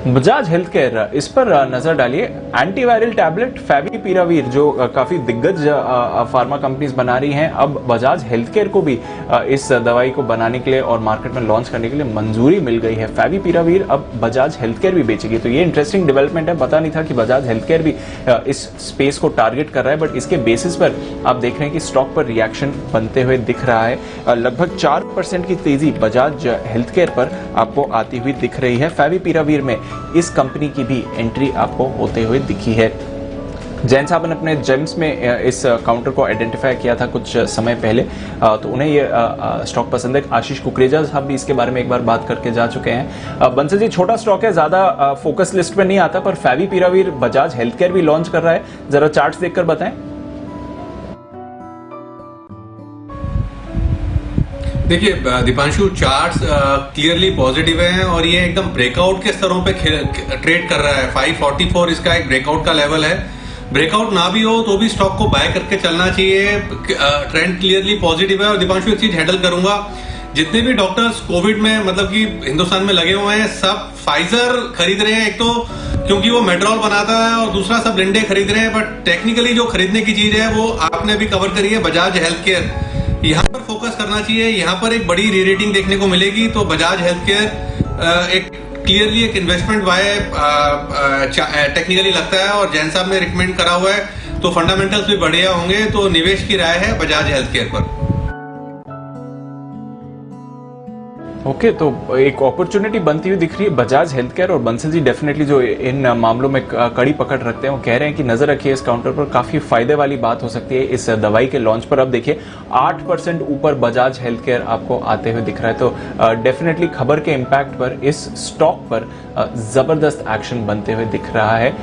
Bajaj health care, इस पर नजर डालिए। एंटीवायरल टैबलेट फैविपिरावीर जो काफी दिग्गज फार्मा कंपनीज बना रही हैं, अब बजाज हेल्थ केयर को भी इस दवाई को बनाने के लिए और मार्केट में लॉन्च करने के लिए मंजूरी मिल गई है। फैविपिरावीर अब बजाज हेल्थ केयर भी बेचेगी, तो ये इंटरेस्टिंग डेवलपमेंट है। पता नहीं था कि बजाज हेल्थ केयर भी इस स्पेस को टारगेट कर रहा है, बट इसके बेसिस पर आप देख रहे हैं कि स्टॉक पर रिएक्शन बनते हुए दिख रहा है। लगभग 4% की तेजी बजाज हेल्थ केयर पर आपको आती हुई दिख रही है। फैविपिरावीर में इस कंपनी की भी एंट्री आपको होते हुए दिखी है। जैन साहब ने अपने जेम्स में इस काउंटर को आइडेंटिफाई किया था कुछ समय पहले, तो उन्हें ये स्टॉक पसंद है। आशीष कुकरेजा साहब भी इसके बारे में एक बार बात करके जा चुके हैं। बंसल जी, छोटा स्टॉक है, ज्यादा फोकस लिस्ट में नहीं आता, पर फैविपिरावीर बजाज हेल्थ केयर भी लॉन्च कर रहा है। जरा चार्ट्स देखकर बताएं। देखिए दीपांशु, चार्ट्स क्लियरली पॉजिटिव हैं और ये एकदम ब्रेकआउट के स्तरों पे ट्रेड कर रहा है। 544 इसका एक ब्रेकआउट का लेवल है। ब्रेकआउट ना भी हो तो भी स्टॉक को बाय करके चलना चाहिए। ट्रेंड क्लियरली पॉजिटिव है। और दीपांशु, एक चीज हैंडल करूंगा, जितने भी डॉक्टर्स कोविड में मतलब कि हिंदुस्तान में लगे हुए हैं, सब फाइजर खरीद रहे हैं। एक तो क्योंकि वो मेड्रॉल बनाता है और दूसरा सब लिंडे खरीद रहे हैं। बट टेक्निकली जो खरीदने की चीज है वो आपने भी कवर करी है, बजाज हेल्थ केयर। यहाँ पर फोकस करना चाहिए। यहाँ पर एक बड़ी री रेटिंग देखने को मिलेगी, तो बजाज हेल्थ केयर एक क्लियरली एक इन्वेस्टमेंट बाय टेक्निकली लगता है। और जैन साहब ने रिकमेंड करा हुआ है, तो फंडामेंटल्स भी बढ़िया होंगे। तो निवेश की राय है बजाज हेल्थ केयर पर। ओके, तो एक अपॉर्चुनिटी बनती हुई दिख रही है बजाज हेल्थ केयर। और बंसल जी डेफिनेटली जो इन मामलों में कड़ी पकड़ रखते हैं, वो कह रहे हैं कि नजर रखिए इस काउंटर पर, काफी फायदे वाली बात हो सकती है इस दवाई के लॉन्च पर। अब देखिए 8% ऊपर बजाज हेल्थ केयर आपको आते हुए दिख रहा है, तो डेफिनेटली खबर के इम्पैक्ट पर इस स्टॉक पर जबरदस्त एक्शन बनते हुए दिख रहा है।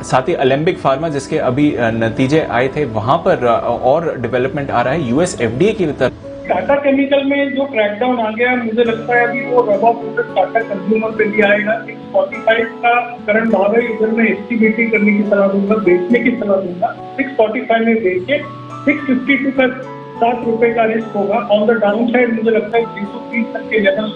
साथ ही अलेम्बिक फार्मा, जिसके अभी नतीजे आए थे, वहां पर और डेवलपमेंट आ रहा है। यूएस एफडीए की तरफ टाटा केमिकल में जो क्रैकडाउन आ गया, मुझे लगता है अभी वो रब ऑफ टाटा कंज्यूमर पे भी आएगा। 645 का करंट भाव है, इधर मैं एस्टिमेट करने की सलाह दूंगा, बेचने की सलाह दूंगा। 645 में बेच के 652 का ₹7 का रिस्क होगा। ऑन द डाउन साइड मुझे लगता है 330 तक के लेवल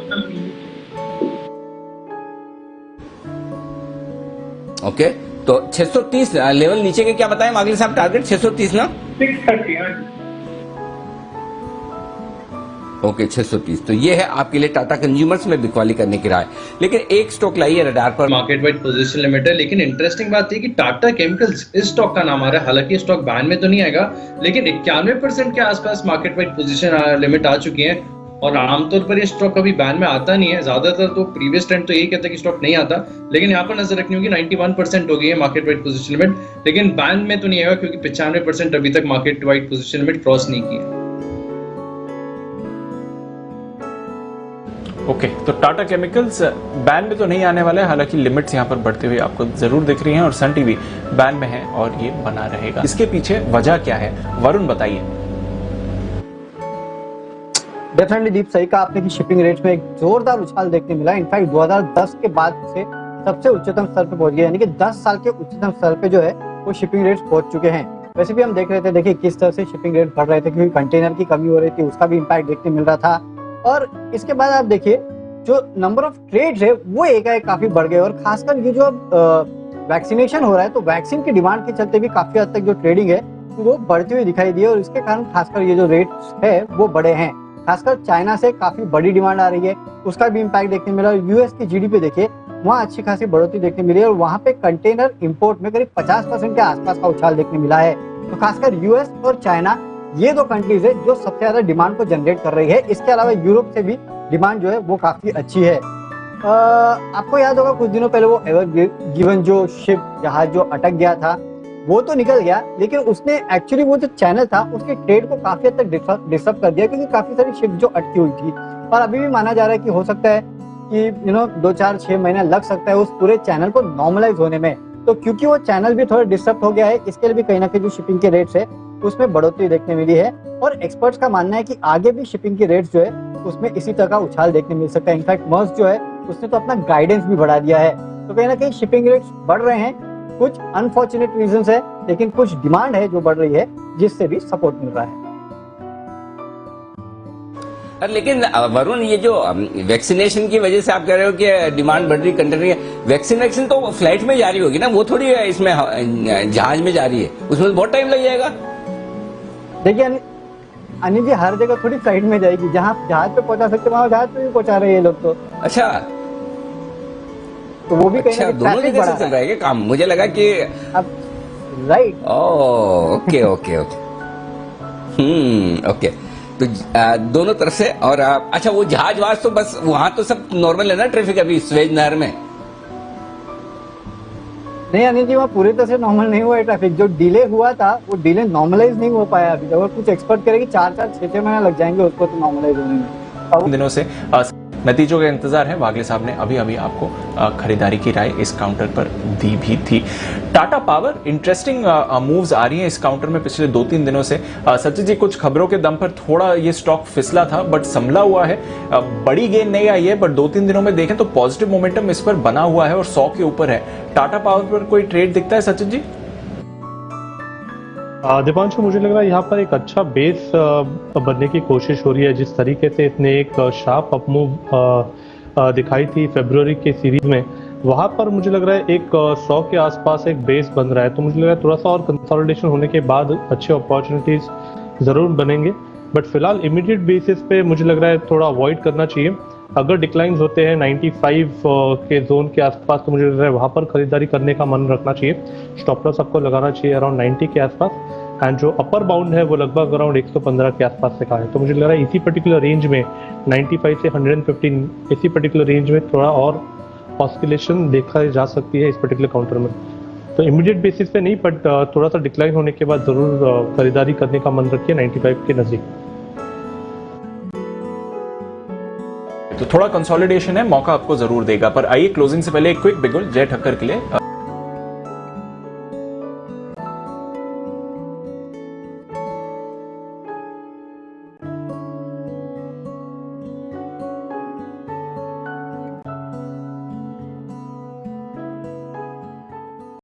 ओके, तो 630 लेवल नीचे के क्या बताएं मागले साहब? टारगेट 630 ना? 630। ओके, 630। तो ये है आपके लिए टाटा कंज्यूमर्स में बिकवाली करने की राय। लेकिन एक स्टॉक लाइए रडार पर, मार्केट वाइड पोजीशन लिमिट है। लेकिन इंटरेस्टिंग बात है कि टाटा केमिकल्स इस स्टॉक का नाम आ रहा है। हालांकि स्टॉक बैन में तो नहीं आएगा, लेकिन 91% के आसपास मार्केट वाइड पोजीशन लिमिट आ चुकी है। और आमतौर पर ये स्टॉक कभी बैन में आता नहीं है। ज्यादातर तो प्रीवियस ट्रेंड तो यही कहता है कि स्टॉक नहीं आता, लेकिन यहाँ पर नजर रखनी होगी 91% हो गई है मार्केट वाइड पोजीशन लिमिट। लेकिन बैन में तो नहीं आएगा क्योंकि 95% अभी तक market wide position limit cross नहीं की है। ओके, तो टाटा केमिकल्स बैन में तो नहीं आने वाला है, हालांकि लिमिट्स यहाँ पर बढ़ती हुई आपको जरूर दिख रही हैं। और सन टीवी बैन में है और ये बना रहेगा। इसके पीछे वजह क्या है, वरुण बताइए। डेफिनेटली दीप, सही कहा आपने कि शिपिंग रेट्स में एक जोरदार उछाल देखने मिला। इनफैक्ट 2010 के बाद से सबसे उच्चतम स्तर पे पहुंच गया, यानी कि 10 साल के उच्चतम स्तर पे जो है वो शिपिंग रेट्स पहुंच चुके हैं। वैसे भी हम देख रहे थे, देखिए किस तरह से शिपिंग रेट बढ़ रहे थे, क्योंकि कंटेनर की कमी हो रही थी, उसका भी इम्पैक्ट देखने मिल रहा था। और इसके बाद आप देखिए जो नंबर ऑफ ट्रेड्स है वो एकाएक काफी बढ़ गए। और खासकर ये जो वैक्सीनेशन हो रहा है, तो वैक्सीन की डिमांड के चलते भी काफी हद तक जो ट्रेडिंग है वो बढ़ती हुई दिखाई दी है। और इसके कारण खासकर ये जो रेट्स है वो बढ़े हैं। खासकर चाइना से काफी बड़ी डिमांड आ रही है, उसका भी इम्पैक्ट देखने मिला। यूएस की जीडीपी देखिए, वहाँ अच्छी खासी बढ़ोतरी देखने मिली है और वहाँ पे कंटेनर इंपोर्ट में करीब 50% के आसपास का उछाल देखने मिला है। तो खासकर यूएस और चाइना, ये दो कंट्रीज है जो सबसे ज्यादा डिमांड को जनरेट कर रही है। इसके अलावा यूरोप से भी डिमांड जो है वो काफी अच्छी है। आपको याद होगा कुछ दिनों पहले वो एवर गिवन जो शिप जहाज जो अटक गया था वो तो निकल गया, लेकिन उसने एक्चुअली वो जो चैनल था उसके ट्रेड को काफी हद तक डिस्टर्ब कर दिया, क्योंकि काफी सारी शिप जो अटकी हुई थी। और अभी भी माना जा रहा है कि हो सकता है कि 2-4-6 महीना लग सकता है उस पूरे चैनल को नॉर्मलाइज होने में। तो क्योंकि वो चैनल भी थोड़ा डिस्टर्ब हो गया है, इसके लिए भी कहीं ना कहीं जो शिपिंग के रेट्स है उसमें बढ़ोतरी देखने मिली है। और एक्सपर्ट्स का मानना है कि आगे भी शिपिंग के रेट्स जो है उसमें इसी तरह का उछाल देखने मिल सकता है। इनफैक्ट मर्स्क जो है उसने तो अपना गाइडेंस भी बढ़ा दिया है। तो कहीं ना कहीं शिपिंग रेट्स बढ़ रहे हैं। कुछ अनफॉर्चुनेट रीजंस है, लेकिन कुछ डिमांड है जो बढ़ रही है, जिससे भी सपोर्ट मिल रहा है। लेकिन वरुण, ये जो वैक्सीनेशन की वजह से आप कह रहे हो कि डिमांड बढ़ रही, कंटेनर वैक्सीन तो फ्लाइट में जारी होगी ना, वो थोड़ी इसमें जहाज में जारी है, उसमें तो बहुत टाइम लग जाएगा। देखिए अनिल जी, हर जगह थोड़ी फ्लाइट में जाएगी, जहाँ जहाज पे पहुंचा सकते वहाँ जहाज पे भी पहुंचा रहे हैं ये लोग तो। अच्छा, तो वो भी अच्छा, दोनों जगह से चल रहा है क्या काम? मुझे लगा कि अब right. Okay okay okay, okay, तो दोनों तरफ से। और अच्छा, वो जहाज वाज तो बस वहां तो सब नॉर्मल है ना ट्रैफिक अभी स्वेज नहर में? नहीं अनिल जी, वहाँ पूरी तरह से नॉर्मल नहीं हुआ है ट्रैफिक। जो डिले हुआ था वो डिले नॉर्मलाइज नहीं हो पाया अभी तक, और कुछ एक्सपर्ट करेंगे 4-6 महीना लग जाएंगे उसको तो नॉर्मलाइज होने में। दिनों से नतीजों का इंतजार है। वागले साहब ने अभी अभी आपको खरीदारी की राय इस काउंटर पर दी भी थी। टाटा पावर, इंटरेस्टिंग मूव्स आ रही हैं इस काउंटर में पिछले 2-3 दिनों से। सचिन जी, कुछ खबरों के दम पर थोड़ा ये स्टॉक फिसला था, बट संभला हुआ है। बड़ी गेन नहीं आई है, बट 2-3 दिनों में देखें तो पॉजिटिव मोमेंटम इस पर बना हुआ है और 100 के ऊपर है। टाटा पावर पर कोई ट्रेड दिखता है सचिन जी? दीपांशु, मुझे लग रहा है यहाँ पर एक अच्छा बेस बनने की कोशिश हो रही है। जिस तरीके से इसने एक शार्प अपमूव दिखाई थी फरवरी के सीरीज में, वहाँ पर मुझे लग रहा है एक 100 के आसपास एक बेस बन रहा है। तो मुझे लग रहा है थोड़ा सा और कंसोलिडेशन होने के बाद अच्छे अपॉर्चुनिटीज ज़रूर बनेंगे, बट फिलहाल इमीडिएट बेसिस पे मुझे लग रहा है थोड़ा अवॉइड करना चाहिए। अगर डिक्लाइंस होते हैं 95 के जोन के आसपास, तो मुझे लग रहा है वहाँ पर खरीदारी करने का मन रखना चाहिए। स्टॉप लॉस आपको लगाना चाहिए अराउंड 90 के आसपास, एंड जो अपर बाउंड है वो लगभग अराउंड 115 के आसपास से का है। तो मुझे लग रहा है इसी पर्टिकुलर रेंज में 95 से 115, इसी पर्टिकुलर रेंज में थोड़ा और ऑस्किलेशन देखा जा सकती है इस पर्टिकुलर काउंटर में। तो इमीडिएट बेसिस पे नहीं, बट थोड़ा सा डिक्लाइन होने के बाद जरूर खरीदारी करने का मन रखिए 95 के नजदीक। तो थोड़ा कंसोलिडेशन है, मौका आपको जरूर देगा। पर आइए क्लोजिंग से पहले एक क्विक बिगुल जय ठक्कर के लिए